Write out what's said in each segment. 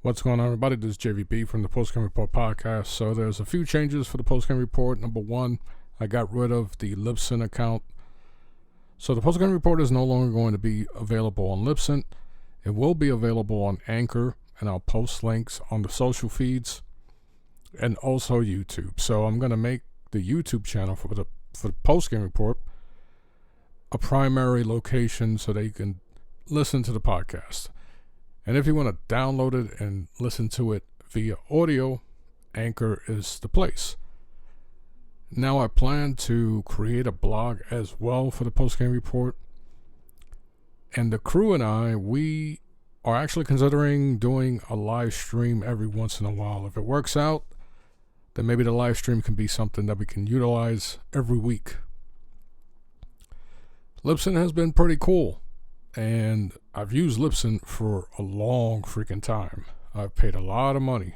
What's going on, everybody? This is JVB from the Postgame Report podcast. So there's a few changes for the Postgame Report. Number one, I got rid of the Libsyn account. So the Postgame Report is no longer going to be available on Libsyn. It will be available on Anchor, and I'll post links on the social feeds and also YouTube. So I'm going to make the YouTube channel for the Postgame Report a primary location so that you can listen to the podcast. And if you want to download it and listen to it via audio, Anchor is the place. Now I plan to create a blog as well for the Postgame Report. And the crew and I, we are actually considering doing a live stream every once in a while. If it works out, then maybe the live stream can be something that we can utilize every week. Libsyn has been pretty cool. And I've used Libsyn for a long freaking time. I've paid a lot of money.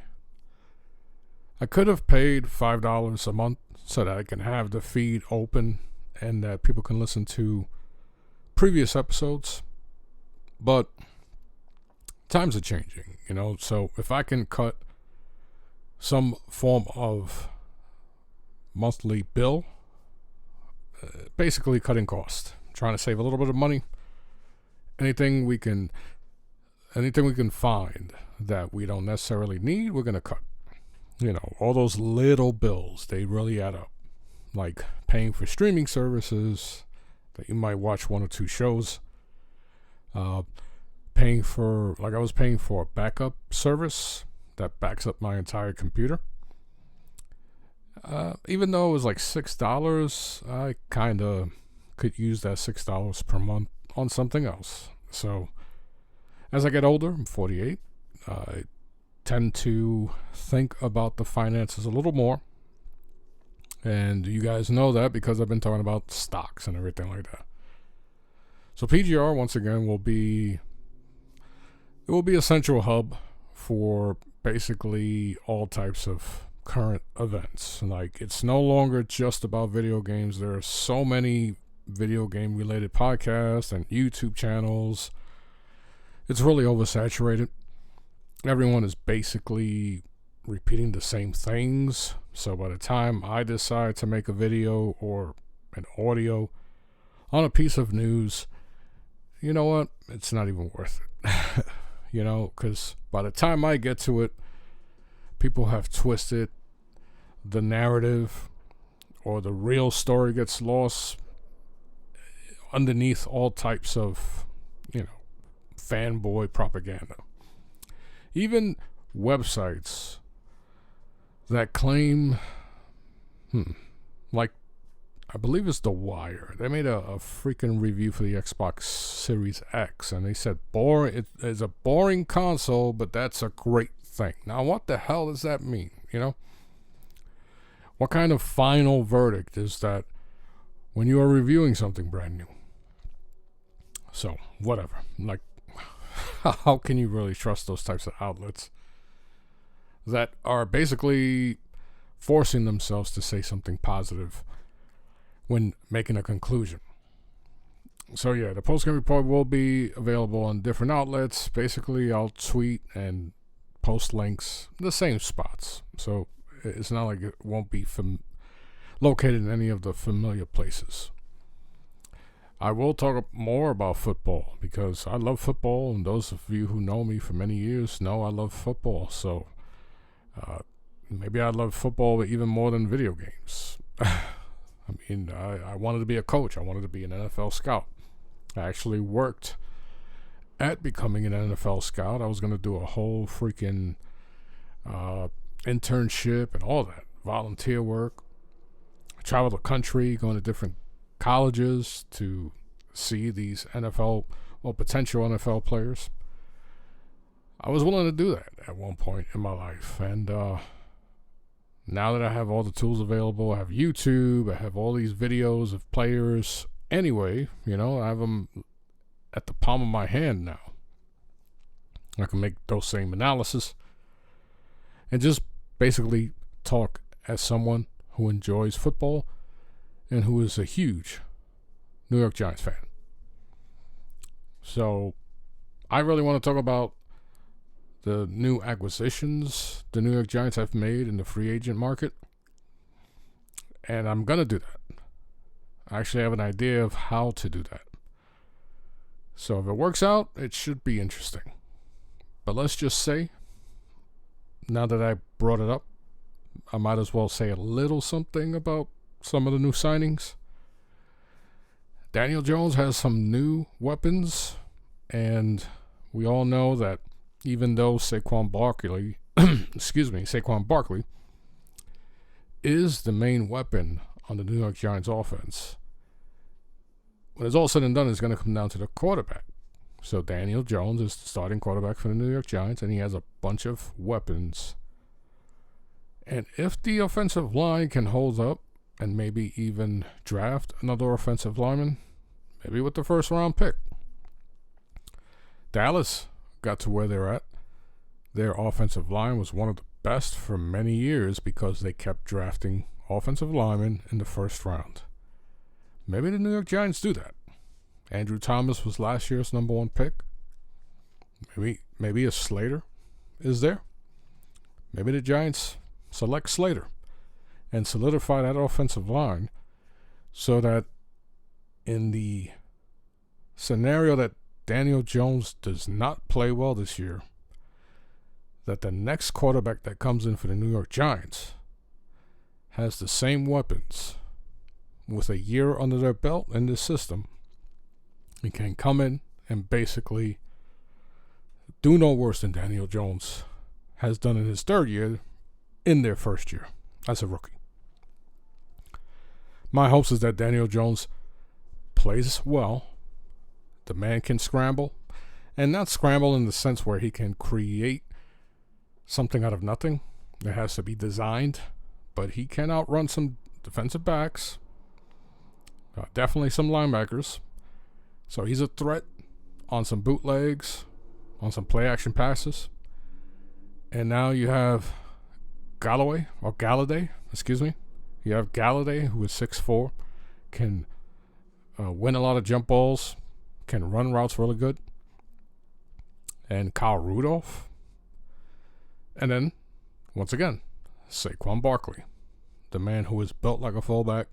I could have paid $5 a month so that I can have the feed open and that people can listen to previous episodes. But times are changing, so if I can cut some form of monthly bill, basically cutting cost, trying to save a little bit of money. Anything we can find that we don't necessarily need, we're going to cut. All those little bills, they really add up. Like paying for streaming services that you might watch one or two shows. I was paying for a backup service that backs up my entire computer. Even though it was like $6, I kind of could use that $6 per month on something else. So as I get older, I'm 48, I tend to think about the finances a little more. And you guys know that because I've been talking about stocks and everything like that. So PGR, once again, will be a central hub for basically all types of current events. Like, it's no longer just about video games. There are so many video game related podcasts and YouTube channels. It's really oversaturated. Everyone is basically repeating the same things. So by the time I decide to make a video or an audio on a piece of news, you know what? It's not even worth it. Because by the time I get to it, people have twisted the narrative or the real story gets lost underneath all types of, fanboy propaganda. Even websites that claim, like, I believe it's The Wire. They made a freaking review for the Xbox Series X, and they said, it is a boring console, but that's a great thing. Now, what the hell does that mean, What kind of final verdict is that when you are reviewing something brand new? So, whatever. Like, how can you really trust those types of outlets that are basically forcing themselves to say something positive when making a conclusion? So, yeah, the Postgame Report will be available on different outlets. Basically, I'll tweet and post links in the same spots. So, it's not like it won't be located in any of the familiar places. I will talk more about football because I love football, and those of you who know me for many years know I love football. So maybe I love football even more than video games. I wanted to be a coach. I wanted to be an NFL scout. I actually worked at becoming an NFL scout. I was going to do a whole freaking internship and all that, volunteer work. I traveled the country, going to different colleges to see these potential NFL players. I was willing to do that at one point in my life, and now that I have all the tools available, I have YouTube, I have all these videos of players anyway, I have them at the palm of my hand now. I can make those same analysis and just basically talk as someone who enjoys football and who is a huge New York Giants fan. So I really want to talk about the new acquisitions the New York Giants have made in the free agent market. And I'm going to do that. I actually have an idea of how to do that. So if it works out, it should be interesting. But let's just say, now that I brought it up, I might as well say a little something about some of the new signings. Daniel Jones has some new weapons, and we all know that even though Saquon Barkley, Saquon Barkley is the main weapon on the New York Giants offense, when it's all said and done, it's going to come down to the quarterback. So Daniel Jones is the starting quarterback for the New York Giants, and he has a bunch of weapons. And if the offensive line can hold up and maybe even draft another offensive lineman, maybe with the first round pick. Dallas got to where they're at. Their offensive line was one of the best for many years because they kept drafting offensive linemen in the first round. Maybe the New York Giants do that. Andrew Thomas was last year's number 1 pick. Maybe a Slater is there. Maybe the Giants select Slater and solidify that offensive line so that in the scenario that Daniel Jones does not play well this year, that the next quarterback that comes in for the New York Giants has the same weapons with a year under their belt in this system and can come in and basically do no worse than Daniel Jones has done in his third year in their first year as a rookie. My hopes is that Daniel Jones plays well. The man can scramble, and not scramble in the sense where he can create something out of nothing. It has to be designed, but he can outrun some defensive backs, definitely some linebackers. So he's a threat on some bootlegs, on some play action passes. And now you have Galladay. You have Galladay, who is 6'4", can win a lot of jump balls, can run routes really good. And Kyle Rudolph. And then, once again, Saquon Barkley, the man who is built like a fullback,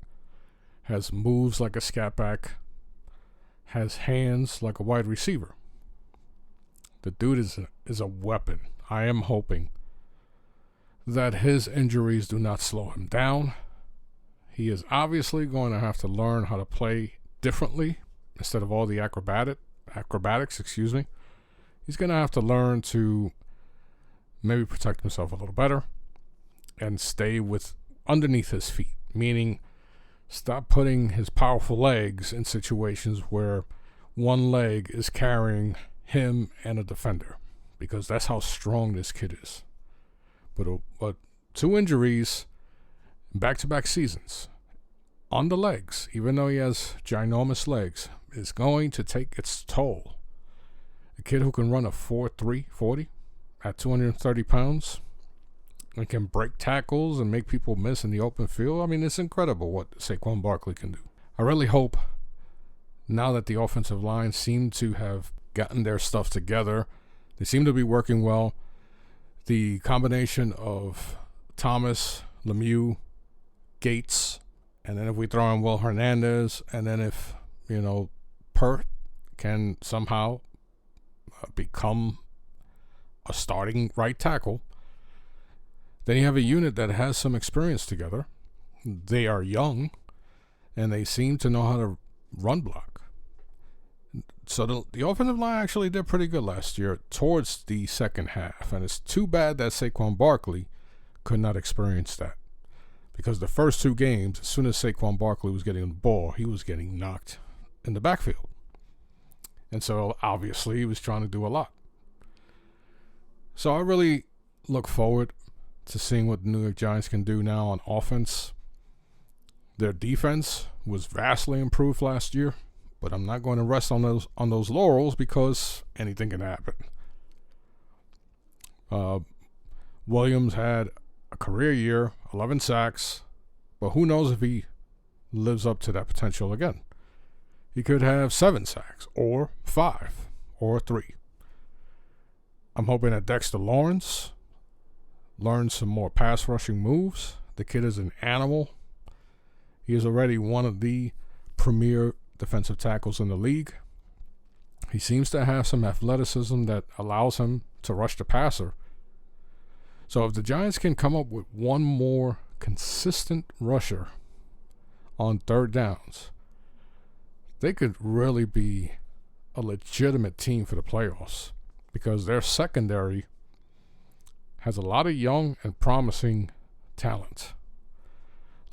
has moves like a scat back, has hands like a wide receiver. The dude is a weapon. I am hoping that his injuries do not slow him down. He is obviously going to have to learn how to play differently instead of all the acrobatics. He's going to have to learn to maybe protect himself a little better and stay with underneath his feet, meaning stop putting his powerful legs in situations where one leg is carrying him and a defender, because that's how strong this kid is. But 2 injuries, back-to-back seasons, on the legs, even though he has ginormous legs, is going to take its toll. A kid who can run a 4.3 40 at 230 pounds and can break tackles and make people miss in the open field. I mean, it's incredible what Saquon Barkley can do. I really hope, now that the offensive line seem to have gotten their stuff together, they seem to be working well, the combination of Thomas, Lemieux, Gates, and then if we throw in Will Hernandez, and then if, Pert can somehow become a starting right tackle, then you have a unit that has some experience together. They are young, and they seem to know how to run block. So the offensive line actually did pretty good last year towards the second half, and it's too bad that Saquon Barkley could not experience that, because the first 2 games, as soon as Saquon Barkley was getting the ball, he was getting knocked in the backfield. And so obviously he was trying to do a lot. So I really look forward to seeing what the New York Giants can do now on offense. Their defense was vastly improved last year, but I'm not going to rest on those laurels because anything can happen. Williams had a career year, 11 sacks, but who knows if he lives up to that potential again. He could have 7 sacks, or 5, or 3. I'm hoping that Dexter Lawrence learns some more pass rushing moves. The kid is an animal. He is already one of the premier defensive tackles in the league. He seems to have some athleticism that allows him to rush the passer. So if the Giants can come up with one more consistent rusher on third downs, they could really be a legitimate team for the playoffs, because their secondary has a lot of young and promising talent,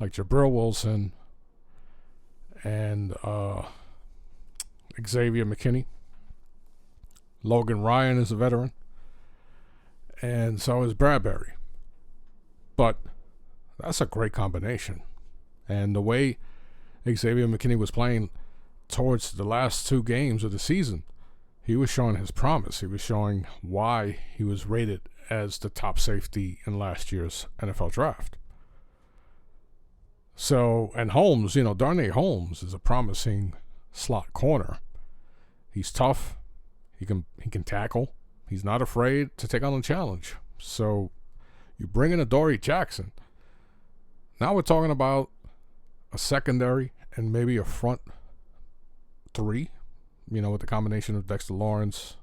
like Jabril Wilson and Xavier McKinney. Logan Ryan is a veteran, and so is Bradbury. But that's a great combination. And the way Xavier McKinney was playing towards the last two games of the season, he was showing his promise. He was showing why he was rated as the top safety in last year's NFL draft. So, and Holmes, Darnay Holmes is a promising slot corner. He's tough. He can tackle. He's not afraid to take on a challenge. So you bring in Adoree Jackson. Now we're talking about a secondary and maybe a front three, with the combination of Dexter Lawrence,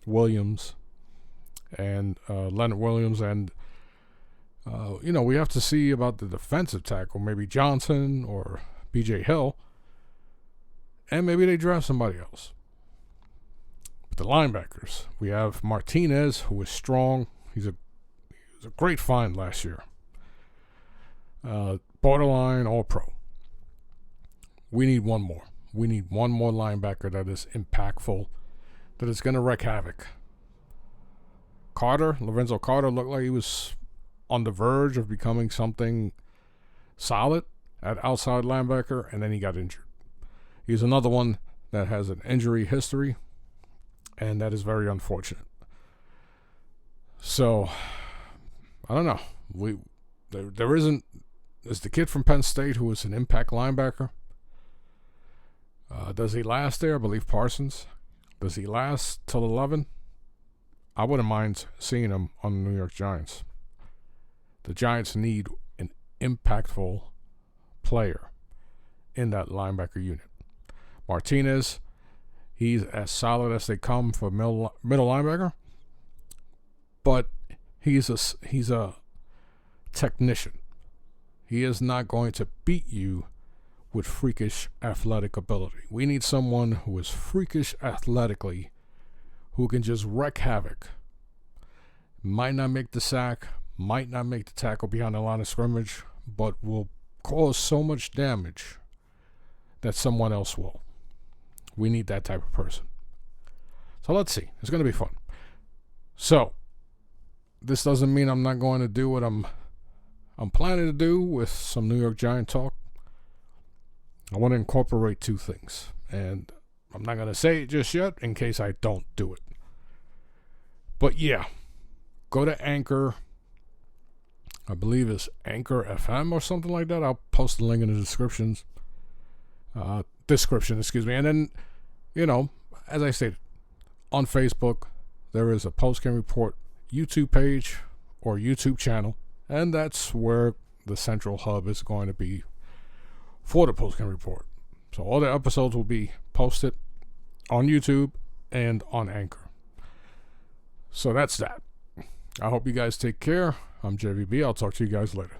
Williams, and Leonard Williams. And, we have to see about the defensive tackle, maybe Johnson or B.J. Hill. And maybe they draft somebody else. The linebackers, we have Martinez, who is strong. He was a great find last year. Borderline All-Pro. We need one more. We need one more linebacker that is impactful, that is going to wreak havoc. Lorenzo Carter looked like he was on the verge of becoming something solid at outside linebacker, and then he got injured. He's another one that has an injury history, and that is very unfortunate. So, I don't know. There isn't. There's the kid from Penn State who is an impact linebacker. Does he last there? I believe Parsons. Does he last till 11? I wouldn't mind seeing him on the New York Giants. The Giants need an impactful player in that linebacker unit. Martinez, he's as solid as they come for middle linebacker, but he's a technician. He is not going to beat you with freakish athletic ability. We need someone who is freakish athletically, who can just wreak havoc. Might not make the sack, might not make the tackle behind the line of scrimmage, but will cause so much damage that someone else will. We need that type of person. So let's see. It's going to be fun. So this doesn't mean I'm not going to do what I'm planning to do with some New York Giant talk. I want to incorporate two things, and I'm not going to say it just yet in case I don't do it. But yeah, go to Anchor. I believe it's Anchor FM or something like that. I'll post the link in the description, and then, as I stated, on Facebook, there is a post-game report YouTube page or YouTube channel, and that's where the central hub is going to be for the post-game report. So all the episodes will be posted on YouTube and on Anchor. So that's that. I hope you guys take care. I'm JVB. I'll talk to you guys later.